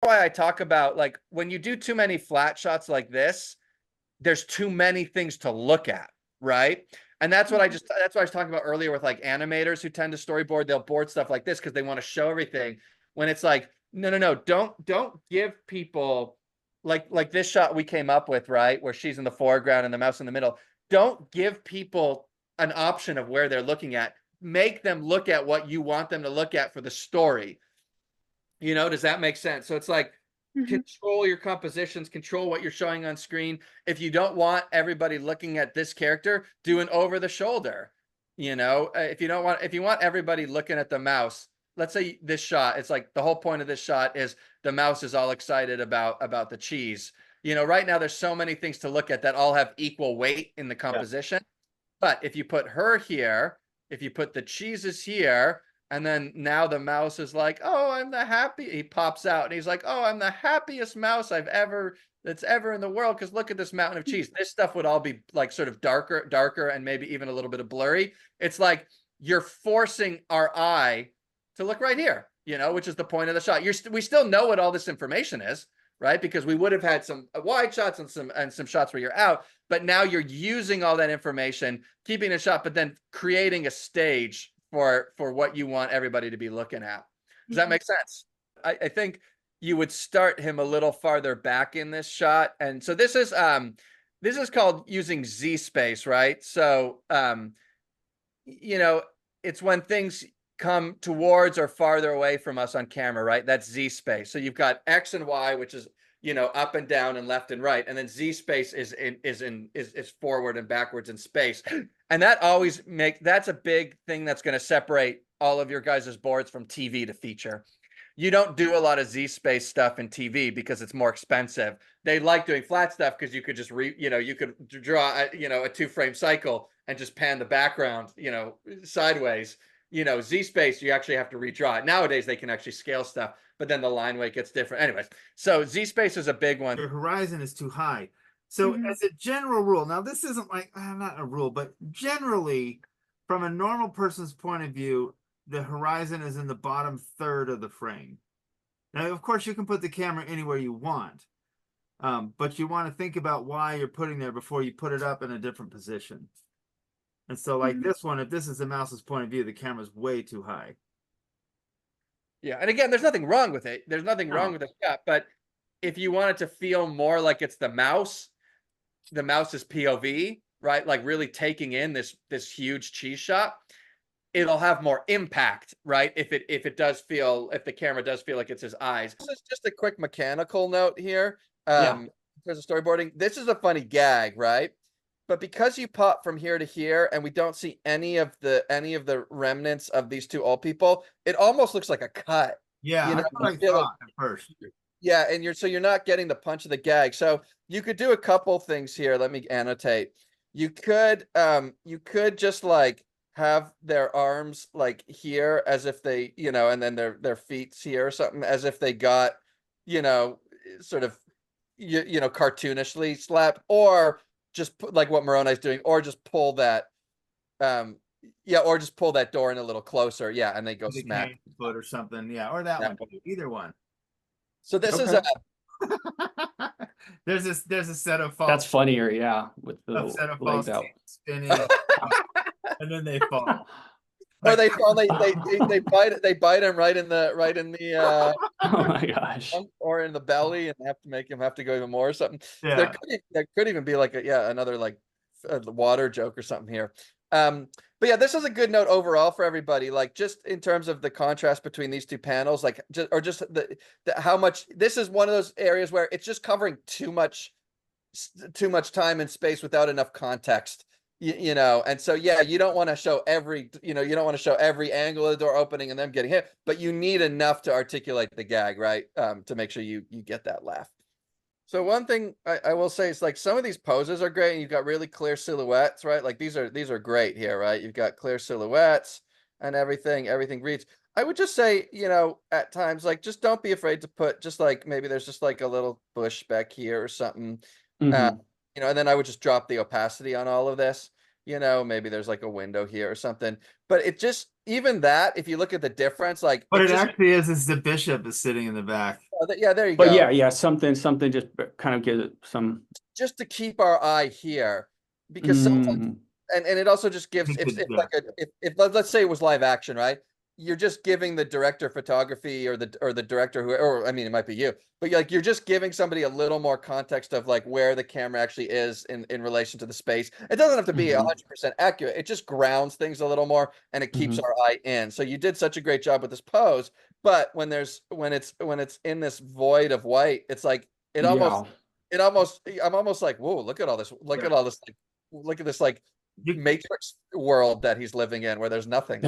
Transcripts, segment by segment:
why I talk about, like, when you do too many flat shots like this, there's too many things to look at, right? And that's what that's what I was talking about earlier with like animators who tend to storyboard. They'll board stuff like this because they want to show everything, when it's like, no, don't give people like this shot we came up with, right? Where she's in the foreground and the mouse in the middle. Don't give people an option of where they're looking at. Make them look at what you want them to look at for the story. Does that make sense? So it's like, control your compositions, control what you're showing on screen. If you don't want everybody looking at this character, do an over the shoulder. If you want everybody looking at the mouse, let's say this shot, it's like the whole point of this shot is the mouse is all excited about the cheese. Right now there's so many things to look at that all have equal weight in the composition. But if you put her here, if you put the cheeses here, and then now the mouse is like, oh, I'm the happy. He pops out and he's like, oh, I'm the happiest mouse that's ever in the world. Because look at this mountain of cheese. This stuff would all be like sort of darker, and maybe even a little bit of blurry. It's like you're forcing our eye to look right here, which is the point of the shot. We still know what all this information is, right? Because we would have had some wide shots and some shots where you're out, but now you're using all that information, keeping a shot, but then creating a stage for what you want everybody to be looking at. Does that make sense? I think you would start him a little farther back in this shot. And so this is called using Z space, right? So, it's when things come towards or farther away from us on camera, right? That's Z space. So you've got X and Y, which is, up and down and left and right. And then Z space is forward and backwards in space. And that's a big thing that's going to separate all of your guys' boards from TV to feature. You don't do a lot of Z space stuff in TV because it's more expensive. They like doing flat stuff because you could just you could draw a 2-frame cycle and just pan the background, sideways. Z space, you actually have to redraw it. Nowadays they can actually scale stuff, but then the line weight gets different. Anyways, so Z space is a big one. Your horizon is too high. So as a general rule, now this isn't like, not a rule, but generally from a normal person's point of view, the horizon is in the bottom third of the frame. Now, of course, you can put the camera anywhere you want, but you want to think about why you're putting there before you put it up in a different position. And so like this one, if this is the mouse's point of view, the camera's way too high. Yeah, and again, there's nothing wrong with it. There's nothing wrong with the shot, but if you want it to feel more like it's the mouse's POV, right? Like really taking in this huge cheese shot, it'll have more impact, right? If the camera does feel like it's his eyes. This is just a quick mechanical note here. In terms of storyboarding, this is a funny gag, right? But because you pop from here to here and we don't see any of the remnants of these two old people, it almost looks like a cut. Yeah, that's what I thought at first. Yeah, and you're not getting the punch of the gag. So you could do a couple things here. Let me annotate. You could just like have their arms like here as if they, and then their feet here or something as if they got, sort of cartoonishly slapped, or just put, like what Moroni's doing, or just pull that or just pull that door in a little closer, and they go smack foot or something, or that one, either one. So this is a there's a set of false. That's funnier, with the set of legs false out spinning, and then they fall. Or they fall, they bite him right in the oh my gosh, or in the belly, and have to make him have to go even more or something. Yeah, there could even be like another like water joke or something here. But yeah, this is a good note overall for everybody. Like just in terms of the contrast between these two panels, like just the how much this is one of those areas where it's just covering too much time and space without enough context. And so you don't want to show every angle of the door opening and them getting hit, but you need enough to articulate the gag, right? To make sure you get that laugh. So one thing I will say is like some of these poses are great, and you've got really clear silhouettes, right? Like these are great here, right? You've got clear silhouettes and everything reads. I would just say, at times, like just don't be afraid to put just like maybe there's just like a little bush back here or something. And then I would just drop the opacity on all of this. Maybe there's like a window here or something. But it just, even that, if you look at the difference, like. What it actually is the bishop is sitting in the back. Yeah, there you But go. yeah, something just kind of gives it some. Just to keep our eye here, because sometimes, and it also just gives, if Yeah. like if let's say it was live action, right? You're just giving the director of photography or the director who, or I mean, it might be you, but like you're just giving somebody a little more context of like where the camera actually is in relation to the space. It doesn't have to be 100% accurate. It just grounds things a little more and it keeps our eye in. So you did such a great job with this pose, but when it's in this void of white, it's like it almost I'm almost like, whoa, look at all this, look at all this, like, look at this like matrix world that he's living in where there's nothing.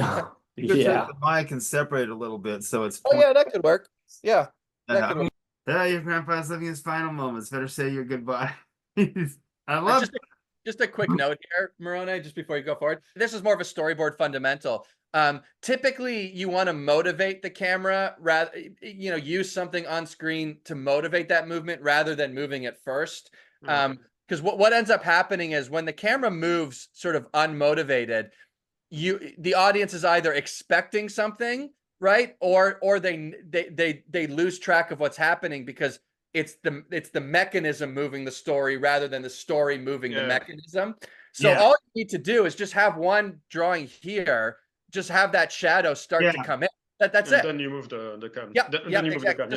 You could Yeah. the mic and separate a little bit so it's. Oh yeah, that could work. Yeah, that could work. Your grandpa's living his final moments. Better say your goodbye. I love just a quick note here, Moroni, just before you go forward. This is more of a storyboard fundamental. Typically you want to motivate the camera, rather, use something on screen to motivate that movement rather than moving it first. Because what ends up happening is when the camera moves sort of unmotivated, the audience is either expecting something, right, or they lose track of what's happening because it's the mechanism moving the story rather than the story moving the mechanism. So all you need to do is just have one drawing here, just have that shadow start to come in. That's it. Then you move the camera. Yeah, exactly.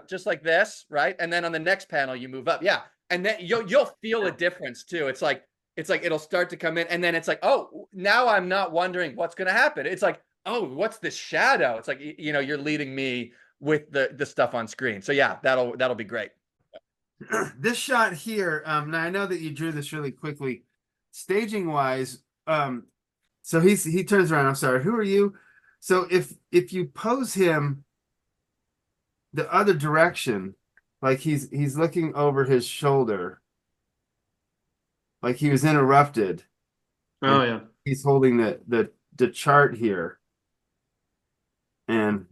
Just like this, right? And then on the next panel you move up. Yeah. And then you'll feel a difference too. It's like it'll start to come in, and then it's like, oh, now I'm not wondering what's going to happen. It's like, oh, what's this shadow? It's like, you're leading me with the stuff on screen. So yeah, that'll be great. This shot here. Now I know that you drew this really quickly, staging wise. So he turns around. I'm sorry. Who are you? So if you pose him the other direction, like he's looking over his shoulder, like he was interrupted. Oh yeah. He's holding the chart here. And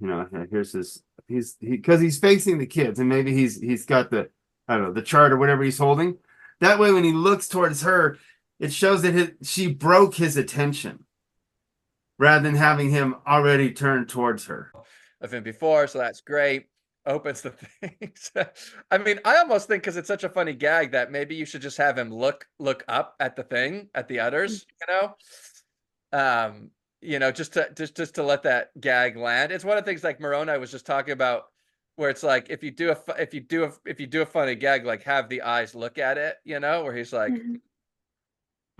here's his because he's facing the kids, and maybe he's got the, I don't know, the chart or whatever he's holding. That way when he looks towards her, it shows that she broke his attention rather than having him already turned towards her. Of him before, so that's great. Opens the things. I mean, I almost think because it's such a funny gag that maybe you should just have him look up at the thing, at the udders, just to let that gag land. It's one of the things like Moroni was just talking about, where it's like if you do a funny gag, like have the eyes look at it, where he's like.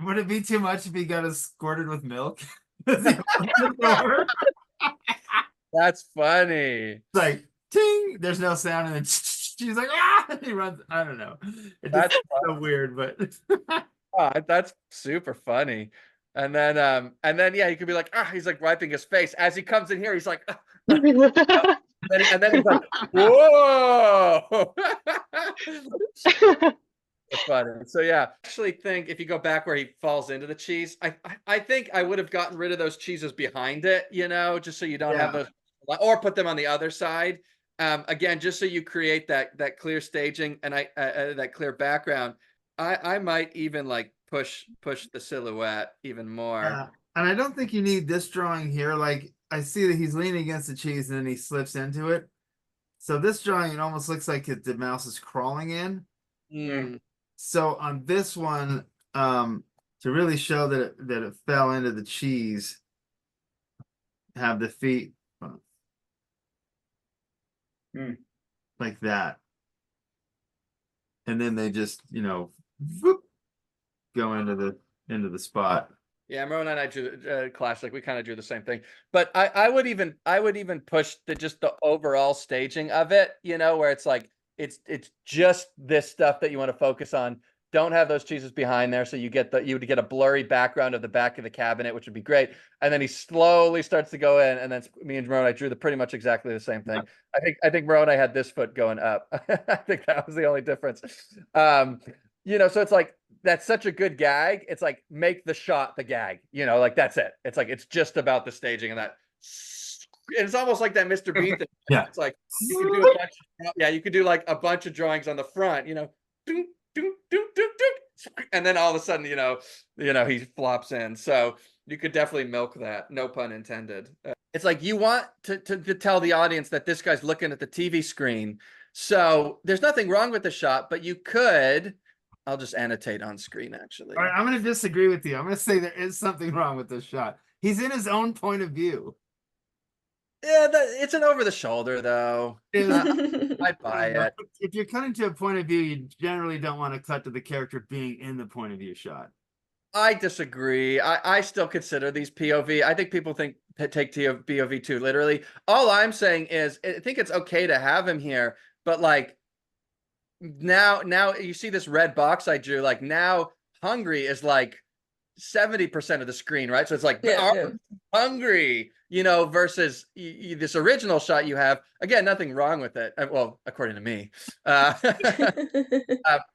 Would it be too much if he got us squirted with milk? That's funny. It's like ting, there's no sound, and then she's like, ah, he runs. I don't know. That's so weird, but that's super funny. And then yeah, he could be like, he's like wiping his face as he comes in here. He's like, and then he's like, whoa. It's funny. So yeah, I actually think if you go back where he falls into the cheese, I think I would have gotten rid of those cheeses behind it, just so you don't have those, or put them on the other side. Again, just so you create that clear staging and that clear background. I might even like push the silhouette even more. And I don't think you need this drawing here. Like I see that he's leaning against the cheese and then he slips into it. So this drawing, it almost looks like the mouse is crawling in. So on this one, to really show that it fell into the cheese, have the feet like that, and then they just whoop, go into the spot. Yeah, Moroni and I drew classic. We kind of drew the same thing, but I would even push the overall staging of it. Where it's like it's just this stuff that you want to focus on. Don't have those cheeses behind there, so you would get a blurry background of the back of the cabinet, which would be great. And then he slowly starts to go in, and then me and Moroni drew pretty much exactly the same thing. I think Moroni had this foot going up. I think that was the only difference. So it's like that's such a good gag. It's like make the shot the gag. Like that's it. It's like it's just about the staging and that. And it's almost like that Mr. Bean thing. Yeah. It's like you could do you could do like a bunch of drawings on the front. And then all of a sudden, he flops in. So you could definitely milk that. No pun intended. It's like you want to tell the audience that this guy's looking at the TV screen. So there's nothing wrong with the shot, but you could, I'll just annotate on screen actually. All right, I'm going to disagree with you. I'm going to say there is something wrong with this shot. He's in his own point of view. Yeah, it's an over the shoulder though. I buy it. If you're cutting to a point of view, you generally don't want to cut to the character being in the point of view shot. I disagree. I still consider these POV. I think people take POV too literally. All I'm saying is I think it's okay to have him here, but like now you see this red box I drew, like now hungry is like 70% of the screen, right? So it's like hungry, you know, versus this original shot you have. Again, nothing wrong with it. Well, according to me, but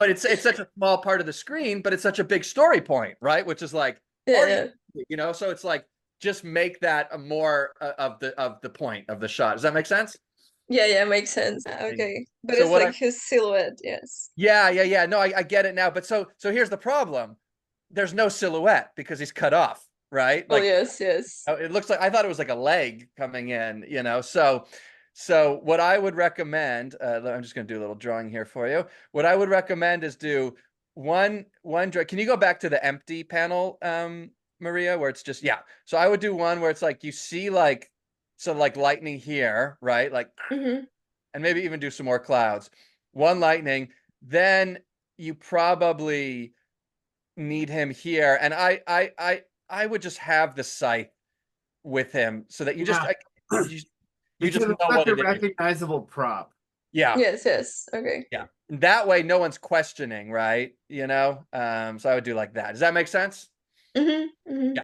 it's such a small part of the screen, but it's such a big story point, right? Which is like, you know, so it's like just make that a more of the point of the shot. Does that make sense? Yeah, makes sense. Okay, but So it's like his silhouette, yes. Yeah. No, I get it now. But so here's the problem. There's no silhouette because he's cut off, right? Like, oh, yes. It looks like, I thought it was like a leg coming in, you know? So what I would recommend, I'm just going to do a little drawing here for you. What I would recommend is do one drawing. Can you go back to the empty panel, Maria, where it's just, yeah. So I would do one where it's like, you see like, so like lightning here, right? Like, and maybe even do some more clouds. One lightning, then you probably need him here, and I would just have the scythe with him so that you just you just know what it is. Recognizable prop. Yeah. Yes. Okay. Yeah. That way, no one's questioning, right? You know. So I would do like that. Does that make sense? Yeah.